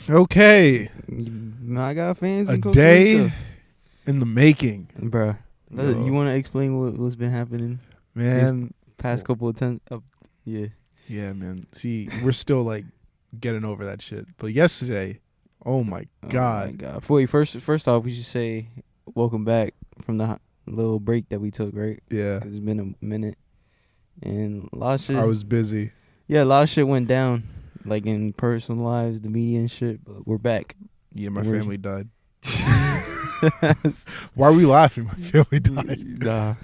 Okay. I got fans A in Costa day Rica. in the making. Bruh. Yo. You want to explain what's been happening Man. past couple of times? Yeah. Yeah, man. See, we're still like getting over that shit. But yesterday, oh my God. Oh my God. First off, we should say welcome back from the little break that we took, right? Yeah. 'Cause it's been a minute. And a lot of shit. I was busy. Yeah, a lot of shit went down. Like in personal lives, the media and shit. But we're back. Yeah, my family died. Why are we laughing? My family died. Nah.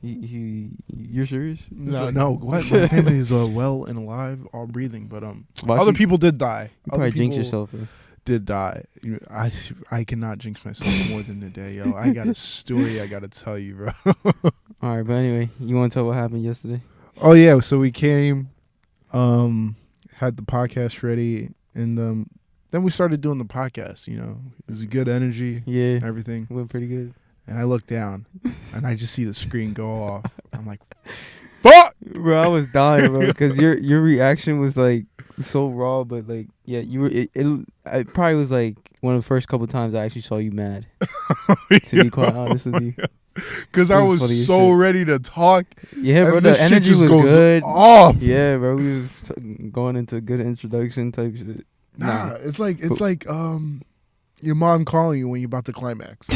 You're serious? No. What? My family is well and alive, all breathing. But Why other you- people did die. You Other probably people jinx yourself. Bro. did die. I cannot jinx myself more than a day, yo. I got a story I gotta tell you, bro. All right, but anyway, you want to tell what happened yesterday? Oh yeah, so we came, had the podcast ready, and then we started doing the podcast. You know, it was a good energy, Yeah, everything. went pretty good. And I look down, and I just see the screen go off. I'm like, "Fuck!" Bro, I was dying, bro, because your reaction was like so raw, but like, yeah, you were. It probably was like one of the first couple times I actually saw you mad. To be quite honest with you, Because I was so ready to talk. Yeah, bro, and the this shit energy just was goes good. off. Yeah, bro, we was going into good introduction type shit. Nah, it's like your mom calling you when you're about to climax.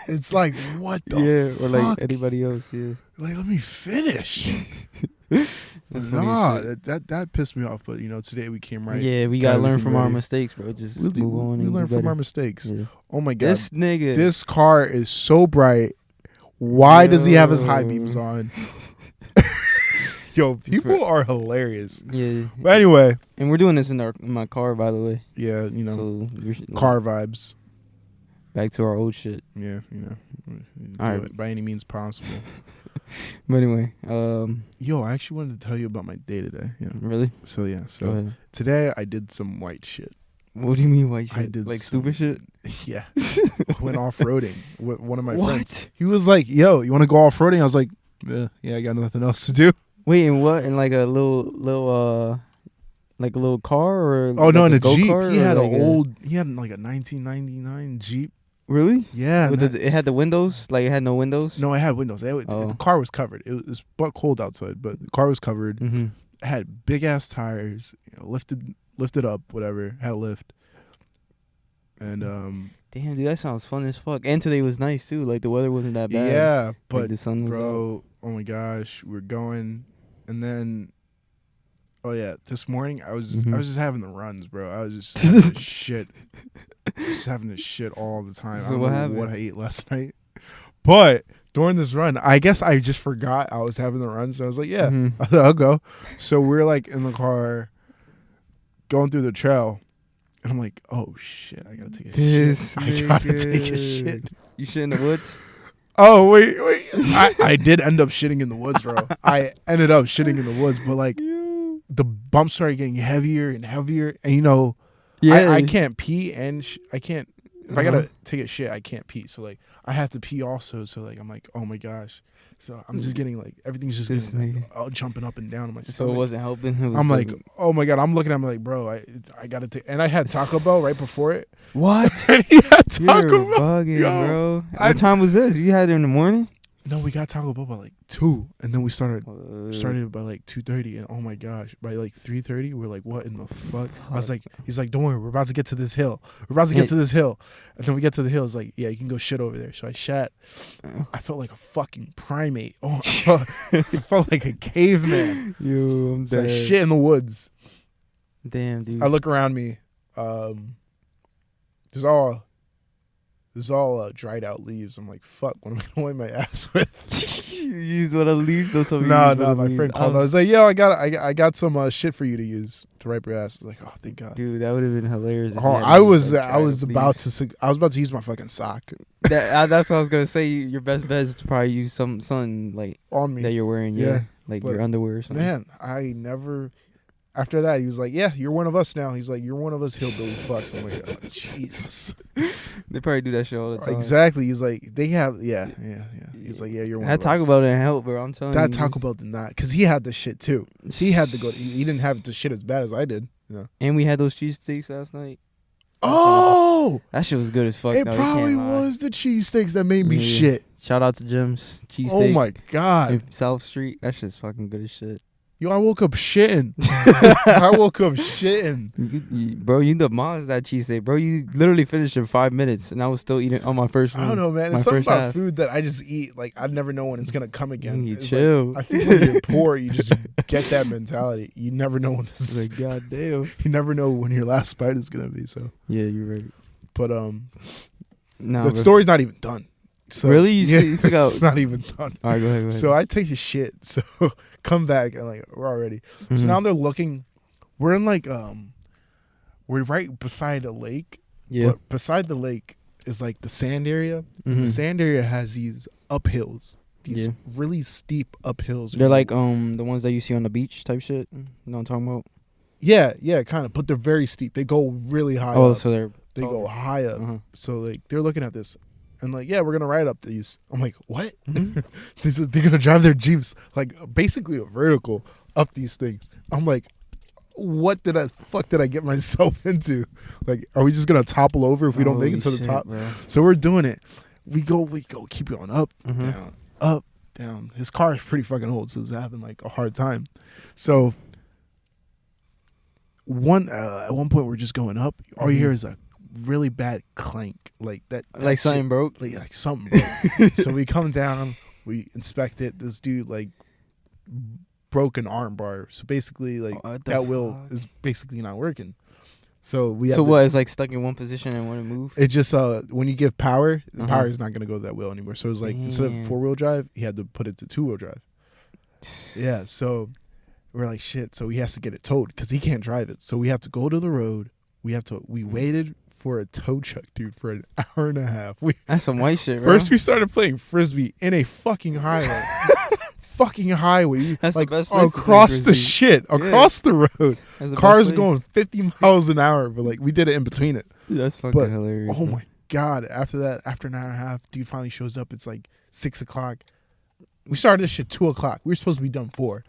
it's like what the or fuck? like anybody else. Yeah, Like, let me finish. That's funny Nah, as shit. that pissed me off. But you know, today we came right. Yeah, we got gotta learn everything from our ready. mistakes, bro. Just We move on. we and learn do from better. our mistakes. Yeah. Oh my God, This nigga. this car is so bright. Why does he have his high beams on? Yo, people are hilarious. Yeah. But anyway, And we're doing this in my car, by the way. yeah, you know, So we're car vibes. back to our old shit. Yeah, you know, do All right. it by any means possible. But anyway, Yo, I actually wanted to tell you about my day today. Yeah. really? So yeah, Go so ahead. today I did some white shit. What do you mean white shit? I did like some- stupid shit? Yeah, went off roading with one of my What? friends. He was like, "Yo, you want to go off roading?" I was like, "Yeah, I got nothing else to do." Wait, and what? In like a little like a little car or? Oh like no, in a go-kart Jeep. or He had like he had like a 1999 Jeep. Really? Yeah. With it had the windows? Like it had no windows? No, it had windows. Oh. The car was covered. It was butt cold outside, but the car was covered. Mm-hmm. It had big ass tires, you know, lifted up, whatever. Had a lift. And Damn, dude, that sounds fun as fuck. And today was nice too. Like the weather wasn't that bad. yeah, Like, but the sun was out. bro, oh my gosh, we're going, and then, oh yeah, this morning I was just having the runs, bro. I was just having to shit, just having to shit all the time. So I don't what know happened? what I ate last night, but during this run, I guess I just forgot I was having the run, so I was like, yeah, Mhm. I'll go. So we're like in the car, going through the trail. And I'm like, oh shit, I gotta take a This shit. I gotta nigga. take a shit. You shit in the woods? Oh wait. I did end up shitting in the woods, bro. I ended up shitting in the woods, but like the bumps started getting heavier and heavier, and you know, I can't pee and I can't. If I gotta take a shit, I can't pee. So like I have to pee also. So like I'm like, oh my gosh. So I'm just getting like everything's just This getting like, jumping up and down in my So stomach. it wasn't helping. It was I'm like, oh my God. I'm looking at him like, bro, I gotta take. And I had Taco Bell right before it. what? And he had Taco You're Bell. bugging, Yo, bro. I- What time was this? You had it in the morning? No, we got Taco Bell by like 2, and then we started by like 2:30, and oh my gosh, by like 3:30, we're like, what in the fuck? I was like, he's like, don't worry, we're about to get to this hill. We're about to get to this hill, and then we get to the hill. It's like, yeah, you can go shit over there. So I shat. I felt like a fucking primate. Oh, I felt like a caveman. Yo, I'm So I dead. shit in the woods. Damn, dude. I look around me. There's all dried out leaves. I'm like, fuck, what am I gonna wipe my ass with? You use one of the leaves? Don't tell me. No, you use one of the my leaves. friend called. I was like, yo, I got some shit for you to use to wipe your ass. I was like, oh, thank God. Dude, that would have been hilarious. if Oh, you had I used, was like, about leaves. to use my fucking sock That's what I was gonna say. Your best bet is to probably use something like on me. that you're wearing. Yeah, Yeah, like but your underwear or something. Man, I never. After that, he was like, yeah, you're one of us now. He's like, you're one of us hillbilly fucks. I'm like, oh, Jesus. They probably do that shit all the time. Exactly. He's like, they have, yeah. He's like, yeah, you're one That of Taco us. Bell didn't help, bro. I'm telling you. That Taco Bell did not, because he had the shit too. He had to go. He didn't have the shit as bad as I did. Yeah. And we had those cheesesteaks last night. Oh, That shit was good as fuck. it though, you probably can't lie. was the cheesesteaks that made me Yeah. shit. Shout out to Jim's cheesesteak. Oh my god. in South Street. That shit's fucking good as shit. Yo, I woke up shitting. I woke up shitting. Bro, you demolished that cheesesteak. Bro, you literally finished in 5 minutes, and I was still eating on my first one. I don't know, man. My It's something first about half. food that I just eat. Like, I never know when it's going to come again. You It's chill. Like, I think when you're poor, you just get that mentality. You never know when this is. Like, goddamn. You never know when your last bite is going to be. So, Yeah, you're right. but No, the story's not even done. So, Really? You still got- it's not even done. All right, go ahead. So I take a shit. So come back and like we're all ready. Mhm. So now they're looking. We're in like we're right beside a lake. Yeah. But beside the lake is like the sand area. And Mhm. the sand area has these uphills. These Yeah. really steep uphills. They're like the ones that you see on the beach type shit. You know what I'm talking about? yeah, kind of. But they're very steep. They go really high. Oh, up. so they're They go high up. Uh-huh. So like they're looking at this. And like, yeah, we're gonna ride up these. I'm like, what? Mhm. They're gonna drive their jeeps like basically a vertical up these things. I'm like, what did I get myself into? Like, are we just gonna topple over if we don't make it to the Holy top? shit, bro. So we're doing it. We go, keep going up, Mhm. down, up, down. His car is pretty fucking old, so he's having like a hard time. So at one point we're just going up. All you hear is a really bad clank, like that Like something shit- broke. like something broke. So we come down, we inspect it. This dude like broke an arm bar. So basically like What the that wheel fuck? is basically not working. So we have So to- what? It's like stuck in one position and wouldn't move. It just when you give power, the Uh-huh. power is not gonna go to that wheel anymore. So it was like instead of Damn. 4-wheel drive, he had to put it to 2-wheel drive. Yeah, so we're like shit. So he has to get it towed because he can't drive it. So we have to go to the road. We waited for a tow truck, dude, for an hour and a half. That's some white shit, bro. First we started playing frisbee in a fucking highway. Fucking highway. That's the like best place to play across the frisbee. shit, Yeah. across the road. That's the Cars best place. going 50 miles an hour, but like we did it in between it. That's fucking but- hilarious. Oh bro. my god! After that, after an hour and a half, dude finally shows up. It's like 6 o'clock. We started this shit 2 o'clock. We were supposed to be done 4.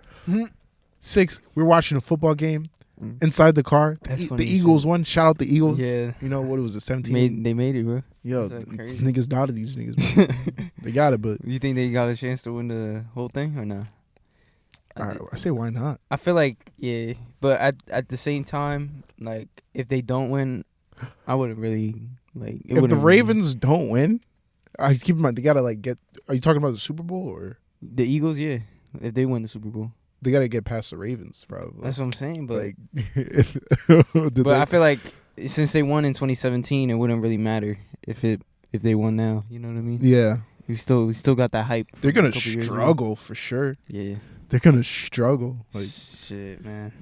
6. We were watching a football game Mm. inside the car. That's The funny as Eagles shit. won. Shout out the Eagles. Yeah. You know what was it? 17. They made it, bro. Yo, Is that crazy? niggas doubted these niggas. Man. They got it, but You think they got a chance to win the whole thing or not? I say why not? I feel like yeah, but at the same time, like if they don't win, I wouldn't really like. It If the wouldn't Ravens don't win, I keep in mind they gotta like get. Are you talking about the Super Bowl or the Eagles, yeah, if they win the Super Bowl, they gotta get past the Ravens? Probably. that's what I'm saying. But like, did I feel like since they won in 2017, it wouldn't really matter if they won now. You know what I mean? yeah, We still got that hype. they're from a gonna couple years ago. struggle for sure. Yeah. They're gonna struggle. Like, Shit, man.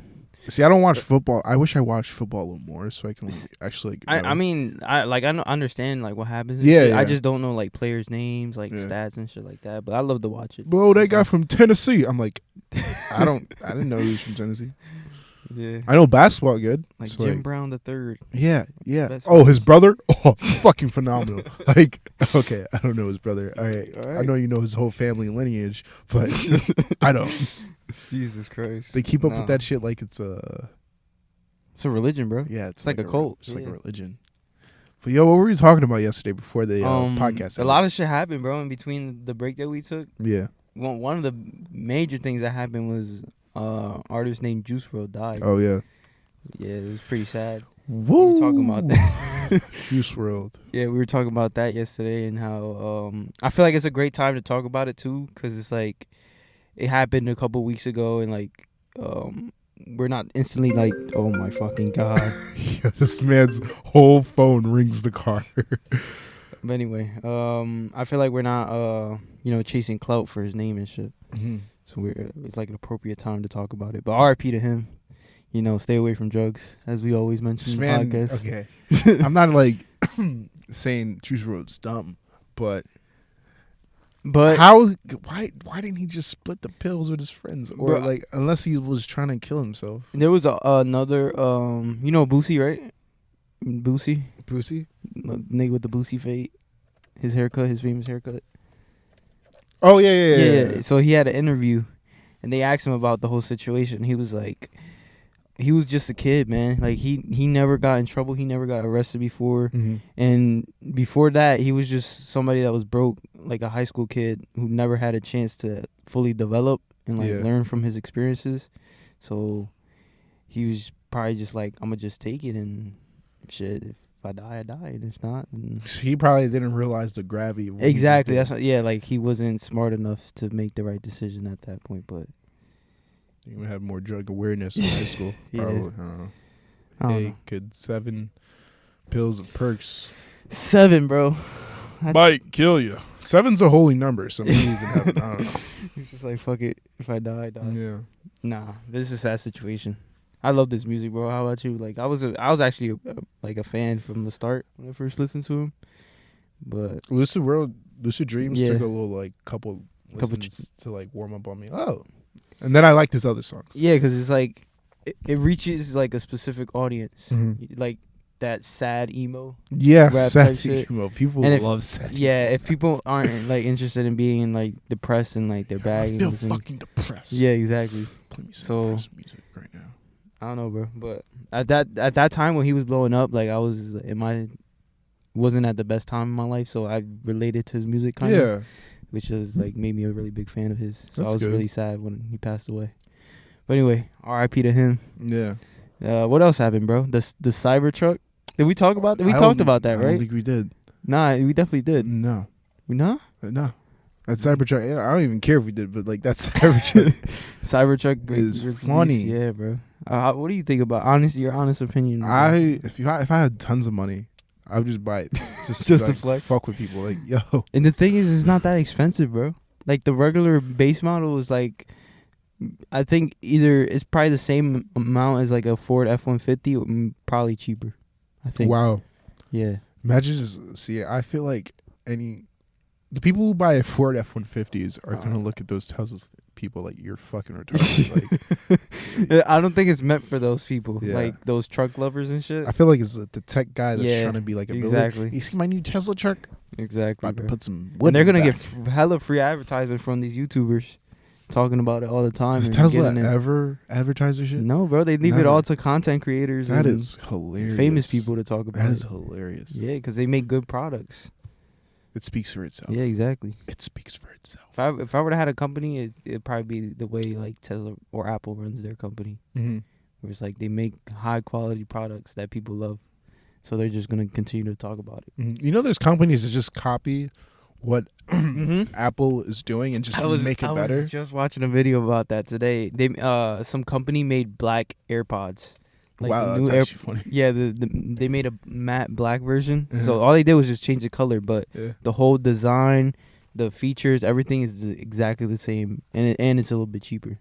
see, I don't watch football. I wish I watched football a little more so I can like, actually. Like, I mean, I understand like what happens. and Yeah, shit. yeah. I just don't know like players' names, like Yeah. stats and shit like that. But I love to watch it. bro, that guy from Tennessee. I'm like, I didn't know he was from Tennessee. Yeah. I know basketball good. Like so, Jim Brown the third. Yeah. Best Oh, his brother? Oh, fucking phenomenal. Like, okay, I don't know his brother. All right. All I right. know you know his whole family lineage, but I don't. Jesus Christ. They keep up Nah. with that shit like it's a It's a religion, bro. yeah, It's like a cult. It's like a Yeah. religion. But yo, what were we talking about yesterday before the podcast? A lot of shit happened, bro, in between the break that we took. yeah. One of the major things that happened was artist named Juice WRLD died. Oh yeah. Yeah, it was pretty sad. Woo. We were talking about that. Juice WRLD. Yeah, we were talking about that yesterday and how I feel like it's a great time to talk about it too, because it's like it happened a couple weeks ago and like we're not instantly like, oh my fucking god. Yeah, this man's whole phone rings the car. But anyway, I feel like we're not chasing clout for his name and shit. Mhm. So it's like an appropriate time to talk about it. But RIP to him. You know, stay away from drugs, as we always mention This in man, the podcast. okay. I'm not like saying Juice WRLD's dumb, but But why didn't he just split the pills with his friends, or Bro, like unless he was trying to kill himself? there was another you know Busi, right? Busi, Pussy. the nigga with the Busi Fate, his haircut, his famous haircut. Oh yeah. So he had an interview, and they asked him about the whole situation. He was like, he was just a kid, man. Like he never got in trouble. He never got arrested before. Mm-hmm. And before that, he was just somebody that was broke, like a high school kid who never had a chance to fully develop and like learn from his experiences. So he was probably just like, I'm gonna just take it and shit. If I die, I die. And if not, So he probably didn't realize the gravity of what exactly. he just did. That's like he wasn't smart enough to make the right decision at that point. But you would have more drug awareness in high school. Probably. I don't know. Hey, kid, 7 pills of perks. 7, bro. Might kill you. 7's a holy number. So maybe he's in heaven. I don't know. He's just like, fuck it. If I die, I die. Yeah. Nah, this is a sad situation. I love this music, bro. How about you? Like, I was actually like a fan from the start when I first listened to him. But Lucid Dreams took a little like couple listens to like warm up on me. Oh, and then I liked his other songs. Yeah, because it's like it reaches like a specific audience, like that sad emo. Yeah, rap sad type shit. emo. People love sad. Yeah, if people aren't like interested in being like depressed and like their bag, I feel fucking depressed. Yeah, exactly. Play me some depressed music right now. I don't know, bro, but at that time when he was blowing up, like I was wasn't at the best time in my life, so I related to his music kind of, which is like made me a really big fan of his. So I was really sad when he passed away. But anyway, R.I.P. to him. Yeah. What else happened, bro? The Cybertruck. Did we talk about that? We talked about that, right? I don't think we did. Nah, we definitely did. No. No? No. That Cybertruck. I don't even care if we did, but like that Cybertruck. Cybertruck is funny. Yeah, bro. What do you think about your honest opinion? If I had tons of money, I would just buy it just to like, flex. Fuck with people, like yo. And the thing is, it's not that expensive, bro. Like the regular base model is like, I think either it's probably the same amount as like a Ford F-150, or probably cheaper. I think. Wow. Yeah. Imagine I feel like the people who buy a Ford F-150s are gonna look at those Teslas people like you're fucking retarded. Like, I don't think it's meant for those people, Yeah. like those truck lovers and shit. I feel like it's the tech guy that's trying to be like a exactly. builder. You see my new Tesla truck? Exactly. About to put some wood. And they're gonna get get hella free advertisement from these YouTubers talking about it all the time. Does Tesla ever advertise their shit? No, bro. They leave it all to content creators. That is hilarious. Famous people to talk about. That is hilarious. Yeah, because they make good products. It speaks for itself. Yeah, exactly. It speaks for itself. If I would have had a company, it'd probably be the way like Tesla or Apple runs their company. Mm-hmm. Where it's like they make high quality products that people love, so they're just gonna continue to talk about it. Mm-hmm. You know, there's companies that just copy what Apple is doing and just make it better. I was just watching a video about that today. They some company made black AirPods. Like wow, that's actually funny. Yeah, they made a matte black version. So all they did was just change the color, but the whole design, the features, everything is exactly the same, and it's a little bit cheaper.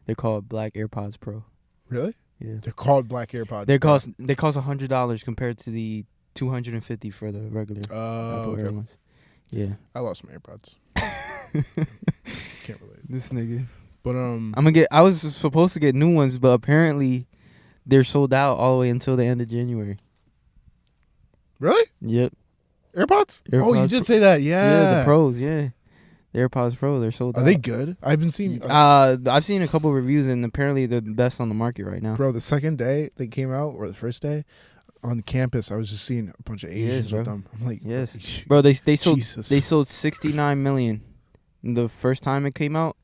They're called Black AirPods Pro. Really? Yeah. They're called Black AirPods. They cost $100 compared to the $250 for the regular Apple Air ones. Yeah. I lost my AirPods. Can't relate. This nigga. But I was supposed to get new ones, but apparently they're sold out all the way until the end of January. Really? Yep. AirPods? Oh, you did say that. Yeah. Yeah, the Pros, yeah. The AirPods Pro, they're sold out. Are they good? I've been seeing I've seen a couple of reviews, and apparently they're the best on the market right now. Bro, the second day they came out, or the first day, on campus, I was just seeing a bunch of Asians with them. I'm like, bro, they sold 69 million the first time it came out.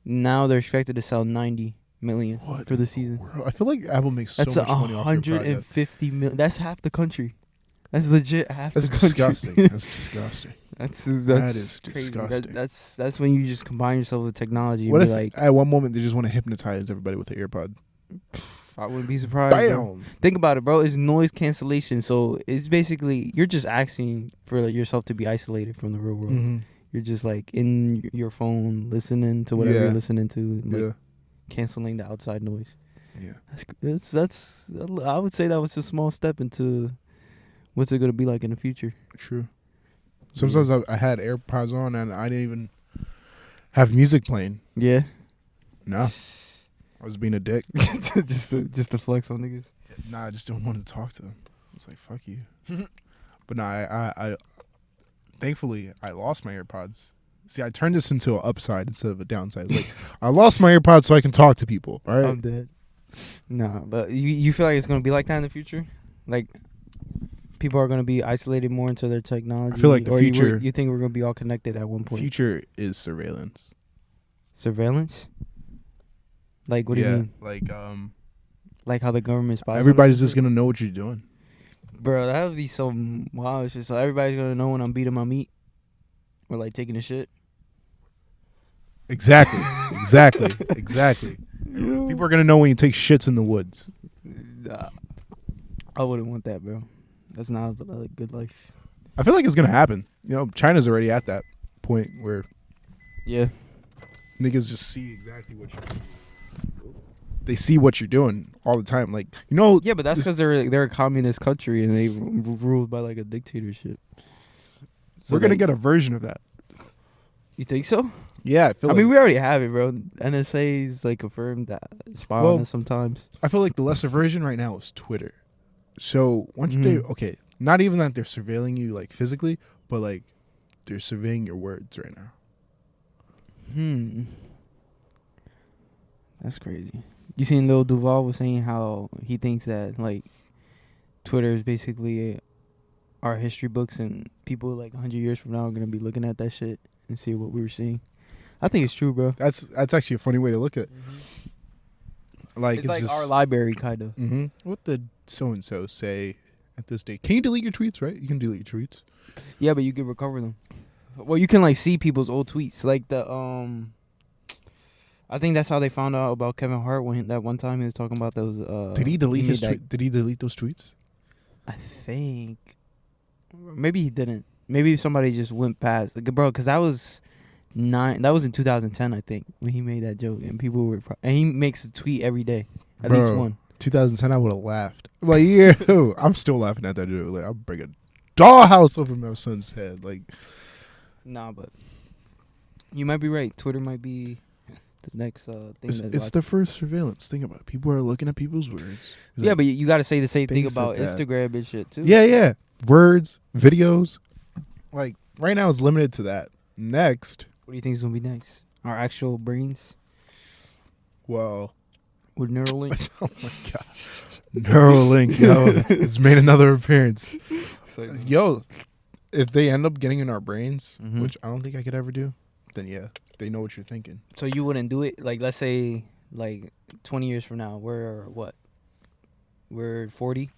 Now they're expected to sell 90 million for the season. I feel like Apple makes so much money off their product. That's 150 million. That's half the country. That's legit half the country. Disgusting. That's disgusting. That is crazy. disgusting. That's when you just combine yourself with technology. What and if be like, at one moment they just want to hypnotize everybody with an AirPod? I wouldn't be surprised. Bam! Think about it, bro. It's noise cancellation, so it's basically you're just asking for yourself to be isolated from the real world. You're just like in your phone, listening to whatever you're listening to, like canceling the outside noise. Yeah, that's. I would say that was a small step into what's it gonna be like in the future. True. Sometimes I had AirPods on and I didn't even have music playing. Yeah. No. I was being a dick. just to flex on niggas. Nah, I just don't want to talk to them. I was like, fuck you. But nah, I thankfully I lost my AirPods. See, I turned this into an upside instead of a downside. Like, I lost my AirPods so I can talk to people. All right. I'm dead. No, but you feel like it's gonna be like that in the future? Like people are gonna be isolated more into their technology. I feel like the future. You think we're gonna be all connected at one point? Future is surveillance. Surveillance? Like what do you mean? Like how the government spies? everybody's just gonna know what you're doing. Bro, that would be so wild. It's just so everybody's gonna know when I'm beating my meat or like taking a shit. Exactly. People are gonna know when you take shits in the woods. Nah, I wouldn't want that, bro. That's not a good life. I feel like it's gonna happen. China's already at that point where niggas just see exactly what you're doing. They see what you're doing all the time. Like, Yeah, but that's because they're a communist country and they ruled by like a dictatorship. So we're gonna get a version of that. You think so? Yeah, I mean, we already have it, bro. NSA's like confirmed that spy on us sometimes. I feel like the lesser version right now is Twitter. So once okay, not even that they're surveilling you like physically, but like they're surveying your words right now. That's crazy. You seen Lil Duval was saying how he thinks that like Twitter is basically our history books and people like 100 years from now are gonna be looking at that shit and see what we were seeing. I think it's true, bro. That's actually a funny way to look at it. Like it's like just our library, kind of. What did so and so say at this date? Can you delete your tweets? Right, you can delete your tweets. Yeah, but you can recover them. Well, you can like see people's old tweets, like the I think that's how they found out about Kevin Hart when that one time he was talking about those. Did he delete his? Did he delete those tweets? I think maybe he didn't. Maybe somebody just went past, like, bro, because that was That was in 2010, I think, when he made that joke, and people were. And he makes a tweet every day, at least one. 2010, I would have laughed. Like, yeah, I'm still laughing at that joke. Like, I'll bring a dollhouse over my son's head. Like, nah, but you might be right. Twitter might be the next thing. It's the first surveillance. Think about it. People are looking at people's words. Yeah, like, but you got to say the same thing about Instagram and shit too. Yeah. Words, videos. Like, right now it's limited to that. Next. What do you think is gonna be next? Our actual brains? Well, with Neuralink. Oh my god, Neuralink, yo, it's made another appearance. Yo, if they end up getting in our brains, which I don't think I could ever do, then yeah, they know what you're thinking. So you wouldn't do it? Like, let's say, like 20 years from now, we're what? We're 40.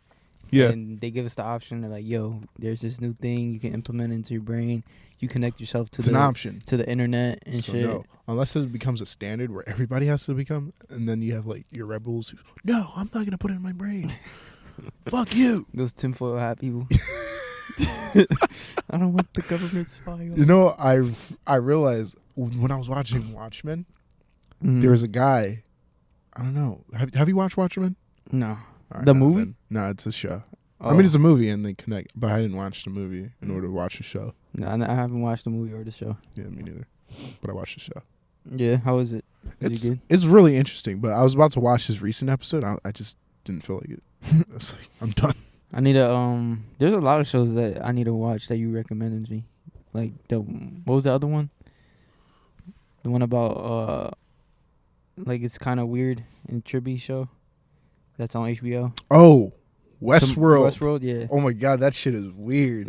Yeah. And they give us the option of like, yo, there's this new thing you can implement into your brain. You connect yourself to an option to the internet and shit. No, unless it becomes a standard where everybody has to become, and then you have like your rebels who, no, I'm not gonna put it in my brain. Fuck you. Those tinfoil hat people. I don't want the government spy on. You know, I realized when I was watching Watchmen, there was a guy. I don't know. Have you watched Watchmen? No. Right, the movie? No, it's a show. Oh. I mean, it's a movie and they connect, but I didn't watch the movie in order to watch the show. No, I haven't watched the movie or the show. Yeah, me neither. But I watched the show. Yeah, how is it? Is it good? It's really interesting, but I was about to watch this recent episode. I just didn't feel like it. I was like, I'm done. I need to there's a lot of shows that I need to watch that you recommended me. Like what was the other one? The one about like it's kind of weird and trippy show. That's on HBO. Oh, Westworld. Westworld, yeah. Oh my god, that shit is weird.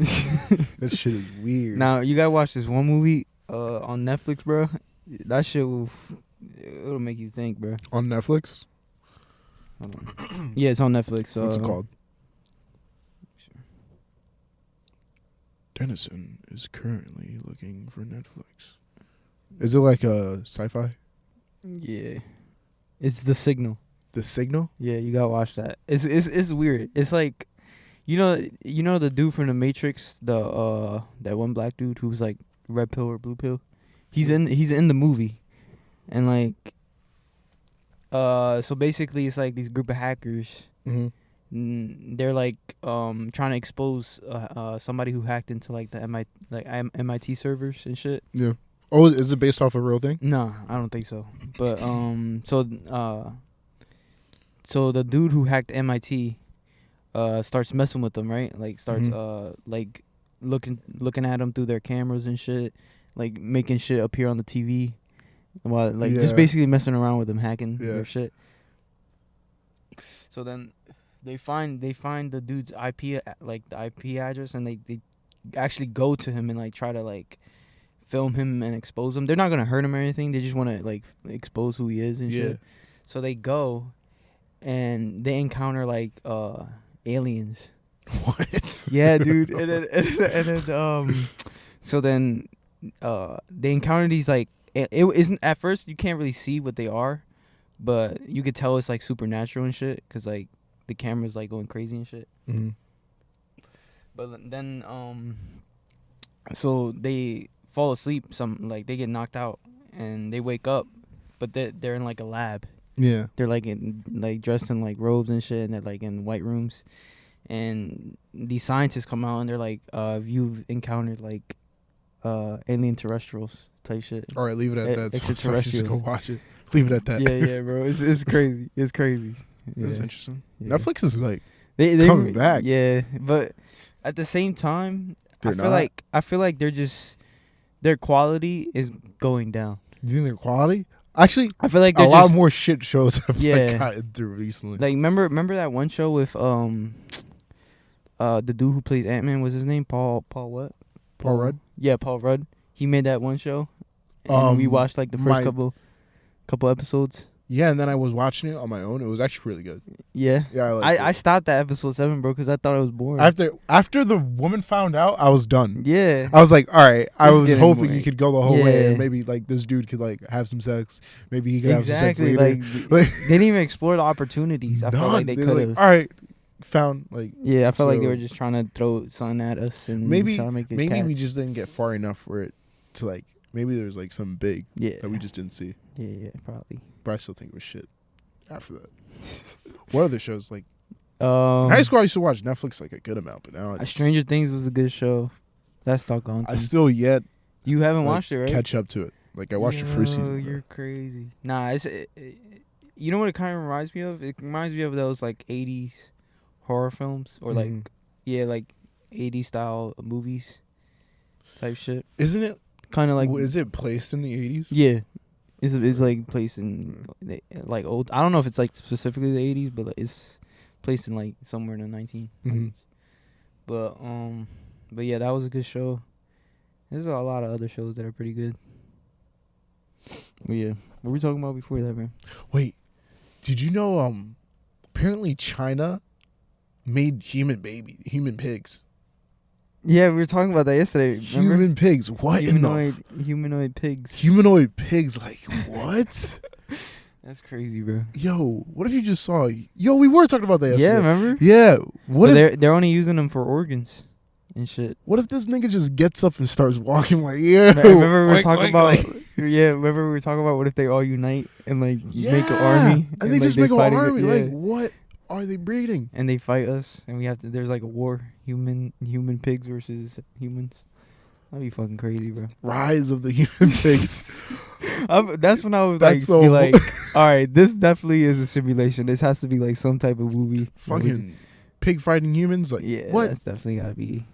That shit is weird. Now you gotta watch this one movie on Netflix, bro. That shit it'll make you think, bro. On Netflix? Hold on. Yeah, it's on Netflix. What's it called? Dennison is currently looking for Netflix. Is it like a sci-fi? Yeah, it's The Signal. The Signal? Yeah, you gotta watch that. It's weird. It's like, you know the dude from The Matrix, the that one black dude who's like red pill or blue pill. He's in the movie, and like, so basically it's like these group of hackers. They're like trying to expose somebody who hacked into like the MIT servers and shit. Yeah. Oh, is it based off a real thing? No, I don't think so. But so the dude who hacked MIT starts messing with them, right? Like starts like looking at them through their cameras and shit, like making shit appear on the TV, while just basically messing around with them, hacking their shit. So then they find the dude's IP, like the IP address, and they actually go to him and like try to like film him and expose him. They're not gonna hurt him or anything. They just want to like expose who he is and shit. So they go, and they encounter like aliens. What? Yeah, dude. And then so then they encounter these like it isn't at first you can't really see what they are, but you could tell it's like supernatural and shit because like the camera's like going crazy and shit. Mm-hmm. But then so they fall asleep. Some like they get knocked out and they wake up, but they're in like a lab. Yeah. They're like dressed in like robes and shit, and they're like in white rooms. And these scientists come out and they're like, you've encountered like alien terrestrials type shit. All right, leave it at that. So just go watch it. Leave it at that. Yeah, bro. It's crazy. It's crazy. That's interesting. Yeah. Netflix is like they coming back. Yeah, but at the same time, I feel like they're just their quality is going down. You think their quality? Actually, I feel like a lot more shit shows have like gotten through recently. Like remember that one show with the dude who plays Ant-Man, was his name Paul what? Paul Rudd? Yeah, Paul Rudd. He made that one show. And we watched like the first couple episodes. Yeah, and then I was watching it on my own. It was actually really good. Yeah. Yeah, I stopped at episode 7, bro, because I thought it was boring. After the woman found out, I was done. Yeah. I was like, all right. I was hoping boring. you could go the whole way, and maybe like this dude could like have some sex. Maybe he could have some sex later. Like they didn't even explore the opportunities. I felt like they could have. Like, all right, found like. Yeah, I felt like they were just trying to throw something at us and maybe try to make it maybe catch. we just didn't get far enough for it to like. Maybe there's like some big that we just didn't see. Yeah, probably. But I still think it was shit. After that, what other shows like? In Um, high school, I used to watch Netflix like a good amount, but now Stranger Things was a good show. That's stuck on. I still yet You haven't watched it, right? catch up to it. Like I watched the first season. You're crazy. Nah, you know what it kind of reminds me of? It reminds me of those like 80s horror films or like 80s style movies type shit. Isn't it kind of like? Is it placed in the 80s? Yeah, it's like placed in like old. I don't know if it's like specifically the 80s, but like, it's placed in like somewhere in the 1900s. Mm-hmm. But yeah, that was a good show. There's a lot of other shows that are pretty good. But yeah, what were we talking about before that, man? Wait, did you know? Apparently China made human pigs. Yeah, we were talking about that yesterday. Remember? Human pigs. What humanoid pigs? Humanoid pigs. Like what? That's crazy, bro. Yo, what if you just saw? Yo, we were talking about that yesterday. Yeah, remember? Yeah. What if they're only using them for organs and shit? What if this nigga just gets up and starts walking like, yeah? Remember we were talking about? Yeah, remember we were talking about what if they all unite and like make an army and they just make an army? Yeah. Like what are they breeding? And they fight us, and we have to. There's like a war, human pigs versus humans. That'd be fucking crazy, bro. Rise of the human pigs. That's when I was all right, this definitely is a simulation. This has to be like some type of movie. Fucking pig fighting humans, like what? That's definitely gotta be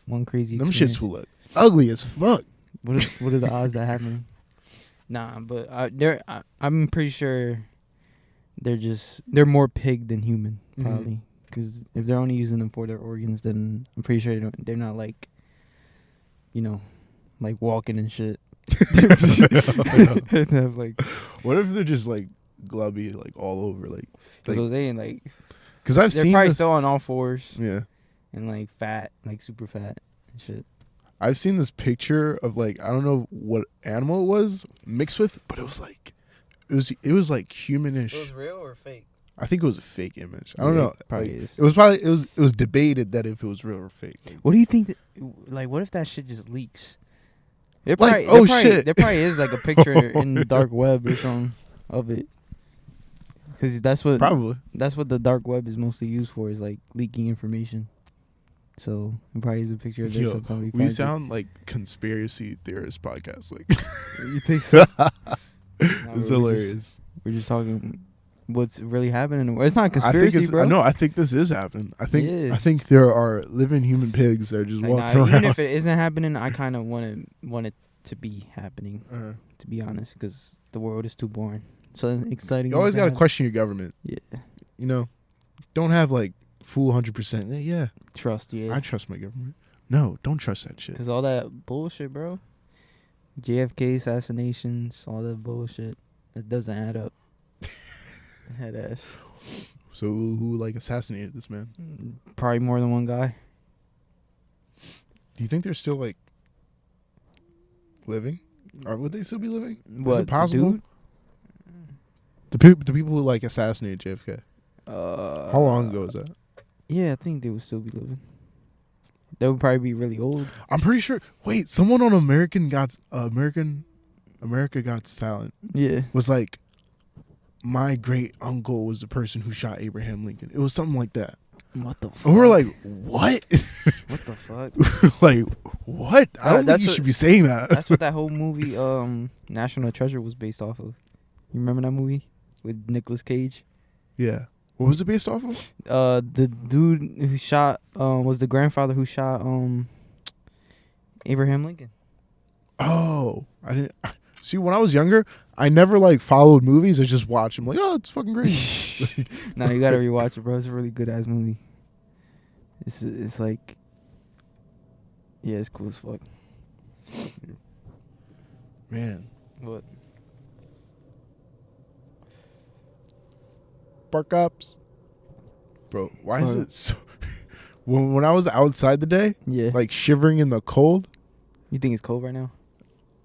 one crazy. Them shits will look ugly as fuck. What are the odds that happening? Nah, but I'm pretty sure they're more pig than human, probably. Because if they're only using them for their organs, then I'm pretty sure they're not like, like walking and shit. Have like, what if they're just like glubby, like all over, like because I've they're seen probably this, still on all fours, and like fat, like super fat and shit. I've seen this picture of like I don't know what animal it was mixed with, but it was like it was like humanish. It was real or fake? I think it was a fake image. I don't know. Probably like, is. It was debated that if it was real or fake. What do you think? What if that shit just leaks? There shit! There probably is like a picture in the dark web or something of it. Because that's what the dark web is mostly used for, is like leaking information. So it probably is a picture of this. Somebody we sound like conspiracy theorist podcast. Like you think so? It's hilarious. We're just talking what's really happening. It's not conspiracy, bro. No, I think this is happening. I think there are living human pigs that are just walking around. Even if it isn't happening, I kind of want it to be happening. To be honest, because the world is too boring. So exciting. You always got to question your government. Yeah. don't have like full 100%. Yeah, Trust, yeah. I trust my government. No, don't trust that shit. Because all that bullshit, bro. JFK assassinations, all that bullshit. It doesn't add up. Head ass. So who like assassinated this man? Probably more than one guy. Do you think they're still like living? Or would they still be living? What, Is it possible? The The people who like assassinated JFK. How long ago was that? Yeah, I think they would still be living. They would probably be really old. I'm pretty sure. Wait, someone on America Got Talent Yeah. was like, my great uncle was the person who shot Abraham Lincoln. It was something like that. What the fuck? And we were like, what? What the fuck? Like, what? I don't think you should be saying that. That's what that whole movie, National Treasure, was based off of. You remember that movie with Nicolas Cage? Yeah. What was it based off of? The dude who shot was the grandfather who shot Abraham Lincoln. Oh, I didn't see. When I was younger, I never like followed movies. I just watched them. Like, oh, it's fucking great. No, you gotta rewatch it, bro. It's a really good ass movie. It's like, yeah, it's cool as fuck. Man, What? Bark Ups, bro. Why is it so? When I was outside today, Yeah. like shivering in the cold. You think it's cold right now?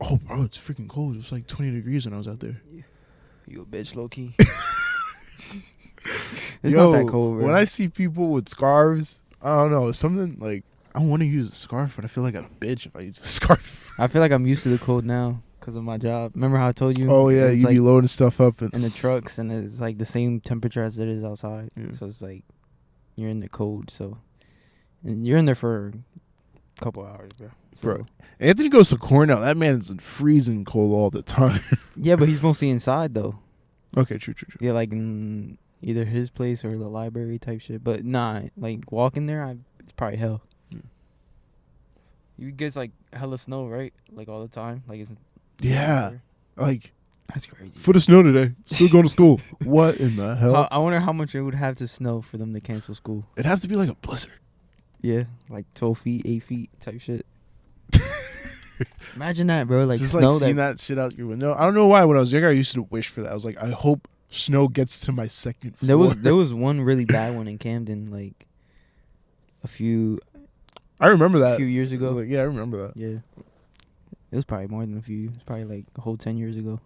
Oh, bro, it's freaking cold. It was like 20 degrees when I was out there. You a bitch, low key. It's Yo, not that cold, bro. when I see people with scarves, I don't know, something like I want to use a scarf, but I feel like a bitch if I use a scarf. I feel like I'm used to the cold now because of my job. Remember how I told you? Oh yeah, It's you like be loading stuff up in the trucks, and it's like the same temperature as it is outside. Yeah. So it's like you're in the cold. So, and you're in there for a couple hours, bro. So, Bro. Anthony goes to Cornell. That man is in freezing cold all the time. Yeah, but he's mostly inside though. Okay, true. Yeah, like in either his place or the library type shit. But nah, like walking there, it's probably hell. Yeah. You guys like hella snow, right? Like all the time. Like it's Yeah, like that's crazy. foot of snow today. Still going to school. What in the hell? I wonder how much it would have to snow for them to cancel school. It has to be like a blizzard. Yeah, like 12 feet, 8 feet type shit. Imagine that, bro. Like Just snow like seeing that shit out your window. I don't know why. When I was younger, I used to wish for that. I was like, I hope snow gets to my second floor. There was one really bad one in Camden, like a few I remember that. years I ago. was like, yeah, I remember that. Yeah, it was probably more than a few. It's probably like a whole 10 years ago.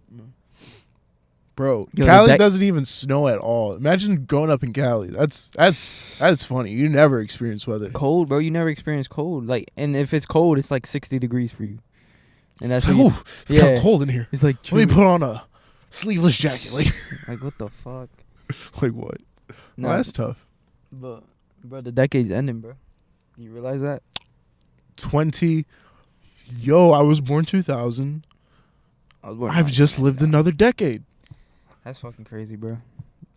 Bro, Yo, Cali that- doesn't even snow at all. Imagine growing up in Cali. That's funny. You never experience weather. Cold, bro. You never experienced cold. Like, and if it's cold, it's like 60 degrees for you. And that's It's what like, you- ooh, it's kind yeah. of cold in here. It's like Let me true. put on a sleeveless jacket. Like, Like what the fuck? like what? No, Well, that's tough. but bro, the decade's ending, bro. You realize that? 20. Yo, I was born 2000. I was born I've just lived another decade. That's fucking crazy, bro.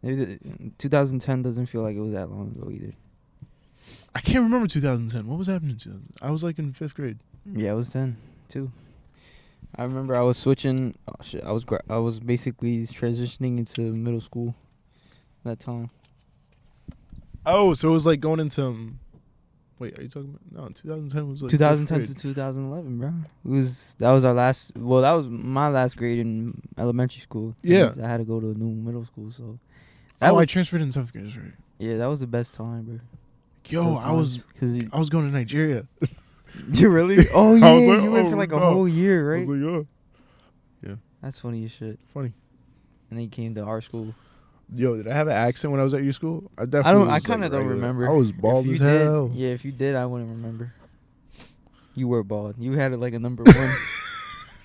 2010 doesn't feel like it was that long ago either. I can't remember 2010. What was happening in 2000? I was like in 5th grade. Yeah, I was 10 too. I remember I was switching. Oh shit! I was basically transitioning into middle school that time. Oh, so it was like going into. Wait, are you talking about? No, 2010 was like 2010 5th to grade. 2011, bro. That was our last. Well, that was my last grade in elementary school. Yeah. I had to go to a new middle school, so. Oh, I was, transferred in 7th grade. That's right. yeah, that was the best time, bro. Yo, I was going to Nigeria. You really? Oh yeah, I was like, you went oh, for like a no. whole year, I right? was like, yeah. That's funny as shit. Funny. And then you came to our school. Yo, did I have an accent when I was at your school? I definitely. I was, kind of like, don't regular. remember. I was If bald you as did- hell. Yeah, if you did, I wouldn't remember. You were bald. You had it like a number 1.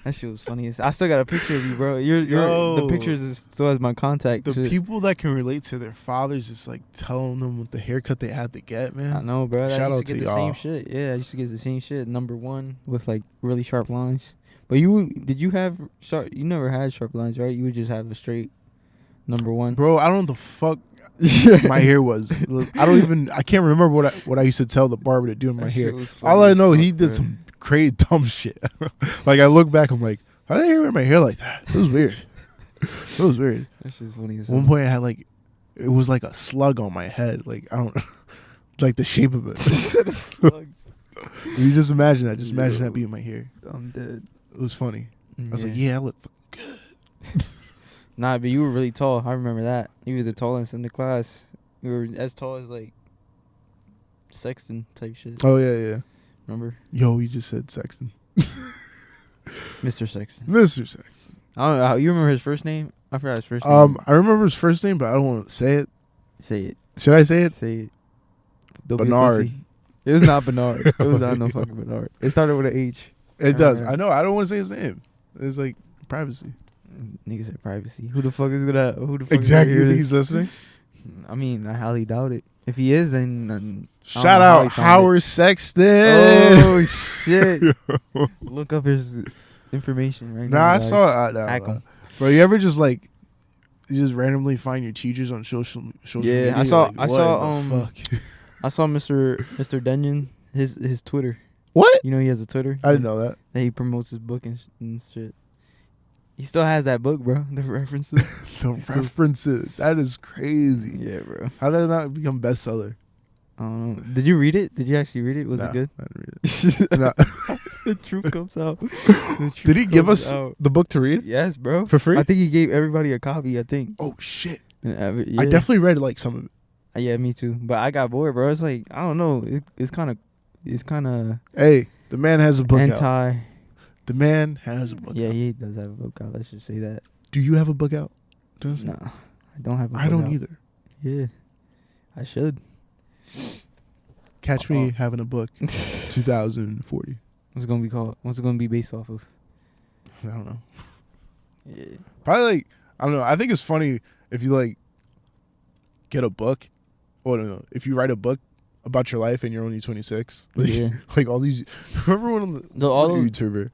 That shit was funny. I still got a picture of you, bro. The Yo. pictures is still has my contact. The shit. people that can relate to their fathers just like telling them what the haircut they had to get, man. I know, bro. Shout I used out to get to the y'all. same shit. Yeah, I used to get the same shit. Number 1 with like really sharp lines. But did you have sharp? You never had sharp lines, right? You would just have a straight number 1. Bro, I don't know what the fuck my hair was. Look, I can't remember what I used to tell the barber to do in my That hair. shit was funny All I as know, fuck, he did bro. some crazy dumb shit. Like I look back, I'm like, how did I wear my hair like that? It was weird. It was weird. That shit's funny as At one hell. point, I had like it was like a slug on my head. Like I don't like the shape of it. Slug. You just imagine that. Just imagine that being my hair. I'm dead. It was funny. I was like, yeah, I look good. Nah, but you were really tall. I remember that. You were the tallest in the class. You were as tall as like Sexton type shit. Oh yeah. Remember? Yo, you just said Sexton. Mr. Sexton. Mr. Sexton. I don't know. You remember his first name? I forgot his first name. I remember his first name, but I don't want to say it. Say it. Should I say it? Say it. Don't be a Bernard. pussy. It was not Bernard. It was not no fucking Bernard. It started with an H. It does. I know. I don't want to say his name. It's like privacy. Nigga said privacy. Who the fuck is gonna? Who the fuck Exactly. Is You gonna think hear he's this? listening? I mean, I highly doubt it. If he is, then Shout out Howard Sexton. Oh shit! Look up his information right now. Nah, I saw it. Hack 'em. Bro, you ever just like you just randomly find your teachers on social media? I saw. Like, I what saw. in the fuck? I saw Mr. Dennison. His Twitter. What? You know he has a Twitter. I didn't know that. That he promotes his book and shit. He still has that book, bro. The references. The references. That is crazy. Yeah, bro. How did that not become bestseller? I don't know. Did you read it? Did you actually read it? Was Nah, it good? I didn't read it. Nah. The truth comes out. Did he give us the book to read Yes, bro. for free? I think he gave everybody a copy. I think. Oh shit! Yeah. I definitely read like some of it. Yeah, me too. But I got bored, bro. It's like I don't know. It's kind of Hey, the man has a book out. anti. The man has a book Yeah, out. he does have a book out. Let's just say that. Do you have a book out? Nah, I don't have a book I don't out. either. Yeah, I should. Catch me having a book. 2040. What's it gonna be called? What's it gonna be based off of? I don't know. Yeah. Probably like I don't know. I think it's funny if you like get a book. Or no, if you write a book about your life and you're only 26. Like, Yeah. like all these. Remember one of All the those YouTuber.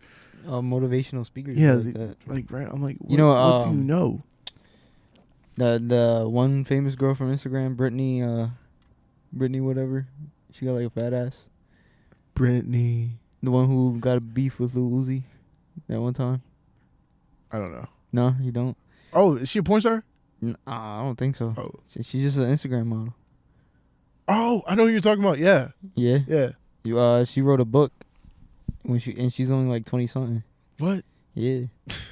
Motivational speakers. Yeah, like that. like right. I'm like, what, You know, what do you know? The one famous girl from Instagram, Brittany whatever. She got like a fat ass. Brittany. The one who got a beef with Lil Uzi that one time. I don't know. No, you don't. Oh, is she a porn star? I don't think so. Oh. She's just an Instagram model. Oh, I know who you're talking about. Yeah. Yeah. Yeah. She wrote a book she's only like 20 something. What? Yeah.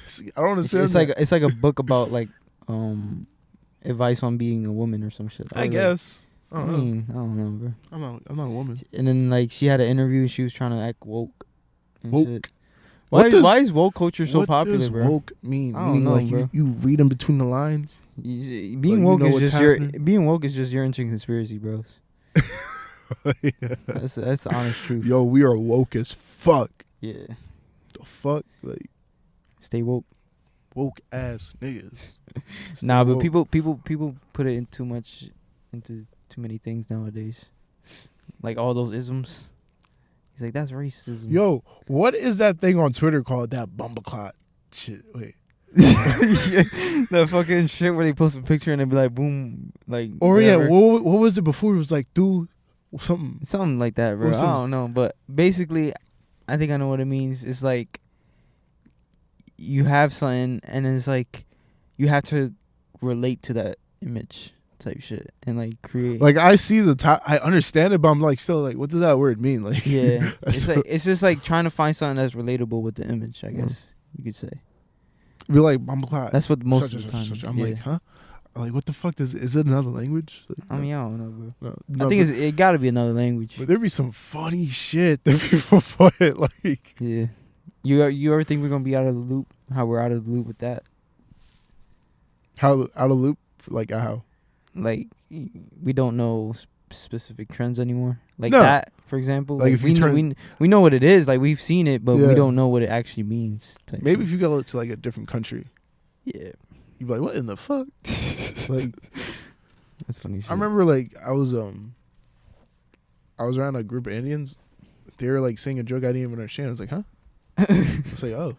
See, I don't understand. It's like a book about like advice on being a woman or some shit. I guess. I I don't know. mean, I don't know, bro. I'm not a woman. And then like she had an interview and she was trying to act woke. And Woke? shit. What Why is woke culture so popular, does bro? woke mean? I don't Meaning know, like bro. you read them between the lines. Being you woke know is what's just happening? being woke is just you're into conspiracy, bros. Yeah. That's the honest truth. Yo, we are woke as fuck. Yeah. The fuck, like Stay woke. woke ass niggas. Nah, but woke. people put it in into too many things nowadays. Like all those isms. He's like, that's racism. Yo, what is that thing on Twitter called that bumbleclot shit? Wait. The fucking shit where they post a picture and they be like, boom, like. Or whatever. yeah, what was it before? It was like do something Like that, bro. I don't know, but basically, I think I know what it means. It's like you have something, and it's like you have to relate to that image type shit and like create. Like I see the top, I understand it, but I'm like still like, what does that word mean? Like Yeah, it's just like trying to find something that's relatable with the image. I guess you could say. Be like bumbleclot. That's what most Such of the time. I'm yeah. like, huh? I'm like, what the fuck is it another language? Like, I mean, I don't know, bro. no, I think it got to be another language. but there be some funny shit that people put like. Yeah. You ever think we're gonna be out of the loop? How we're out of the loop with that? How out of loop? Like how? Like we don't know specific trends anymore. Like No. that, for example. Like if you we know what it is. Like we've seen it, but Yeah. we don't know what it actually means. Maybe if you go to like a different country, Yeah. you'd be like, what in the fuck? Like That's funny. Shit. I remember like I was around a group of Indians. They were like saying a joke I didn't even understand. I was like, huh? I was like, oh.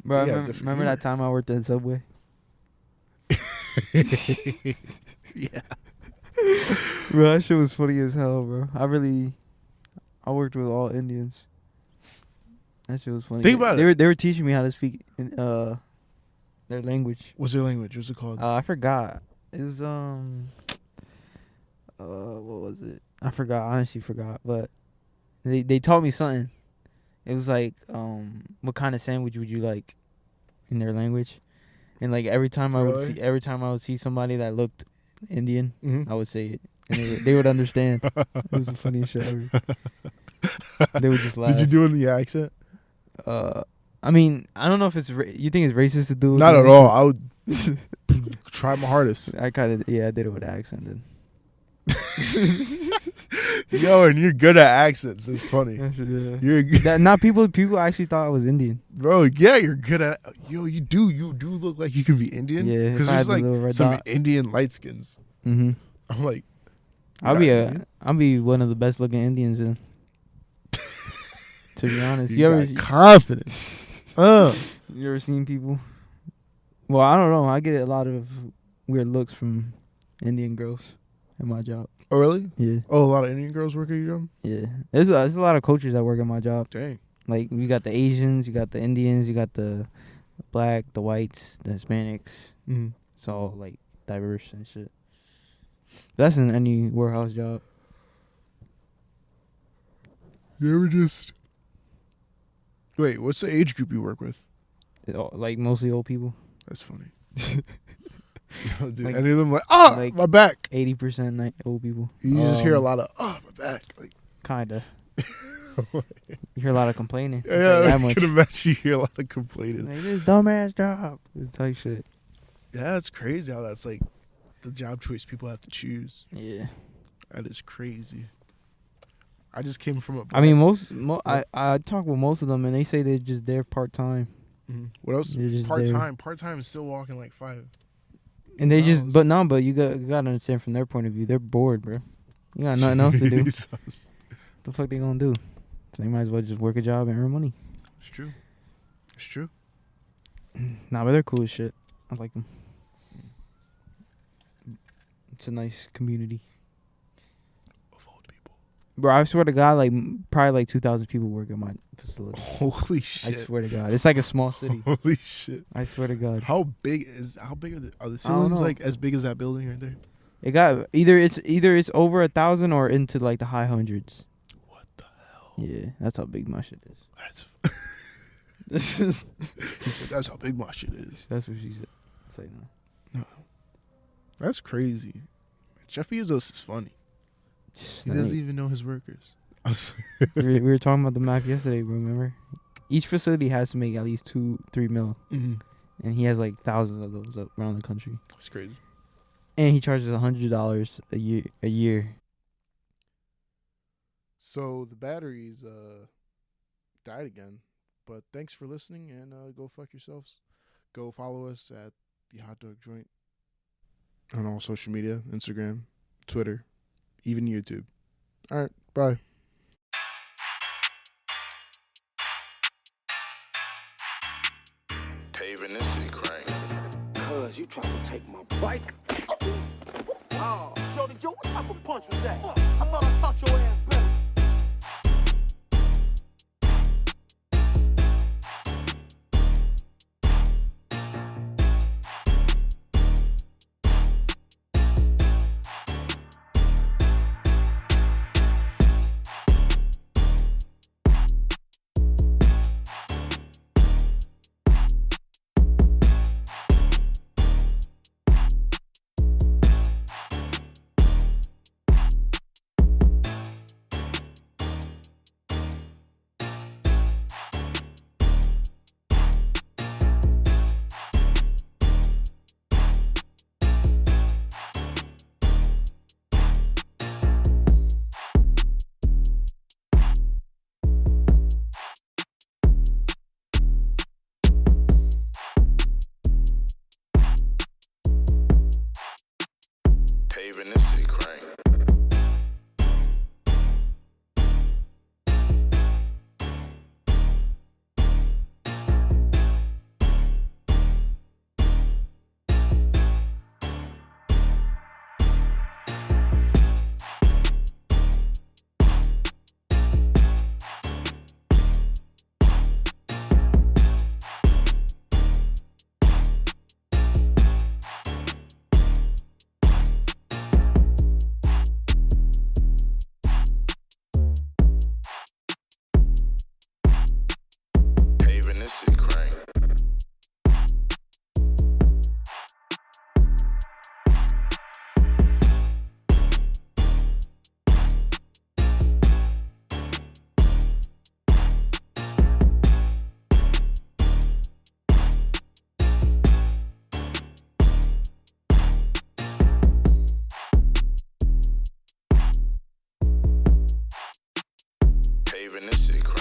Bro, Yeah, remember different that time I worked at Subway? Yeah. Bro, that shit was funny as hell, bro. I worked with all Indians. That shit was funny. Think about They were teaching me how to speak in their language. What's their language? What's it called? I forgot. It was what was it? I forgot. Honestly, forgot. But they taught me something. It was like, what kind of sandwich would you like, in their language? And like every time I would see somebody that looked Indian, I would say it, and they would understand. It was the funniest shit ever. They would just laugh. Did you do it in the accent? I mean, I don't know if it's you think it's racist to do it. Not at all. I would try my hardest. I kind of I did it with accent then. Yo, and you're good at accents. It's funny. Yeah. You're good. Not people actually thought I was Indian. Bro, yeah, you're good at. Yo, you do look like you can be Indian. Yeah, because there's like some Indian light skins. I'm like, I'll be one of the best looking Indians then. To be honest, you ever confidence? You ever seen people? Well, I don't know. I get a lot of weird looks from Indian girls at my job. Oh, really? Yeah. Oh, a lot of Indian girls work at your job? Yeah. There's a lot of cultures that work at my job. Dang. Like, you got the Asians, you got the Indians, you got the black, the whites, the Hispanics. It's all, like, diverse and shit. That's in any warehouse job. You ever just... Wait, what's the age group you work with? Like, mostly old people. That's funny. Yo, dude, like, any of them like, my back. 80% old people. You just hear a lot of, my back. Like, kinda. You hear a lot of complaining. Yeah, I can imagine you hear a lot of complaining. Like, this dumbass job. It's like shit. Yeah, it's crazy how that's like the job choice people have to choose. Yeah. That is crazy. I just came from a... I mean, I talk with most of them, and they say they're just there part-time. What else? Part-time. Part-time is still walking like 5. And they just... But you got to understand from their point of view. They're bored, bro. You got nothing else to do. What the fuck they gonna do? So they might as well just work a job and earn money. It's true. It's true. Nah, but they're cool as shit. I like them. It's a nice community. Of old people. Bro, I swear to God, like, probably like 2,000 people work at my facility. Holy shit. I swear to God. It's like a small city. Holy shit. I swear to God. How big are the ceilings like as big as that building right there? It got either it's over 1,000 or into like the high hundreds. What the hell? Yeah, that's how big my shit is. She said, that's how big my shit is. That's what she said. Say no. That's crazy. Jeff Bezos is funny. He doesn't even know his workers. we were talking about the math yesterday, remember? Each facility has to make at least 2-3 mil. And he has like thousands of those around the country. That's crazy. And he charges $100 a year. So the batteries died again. But thanks for listening, and go fuck yourselves. Go follow us at The Hot Dog Joint on all social media, Instagram, Twitter, even YouTube. All right, bye. Paven, this shit crank. Cuz you trying to take my bike. Oh, Jody Joe, what type of punch was that? I thought I taught your ass better. Paven, this shit crazy.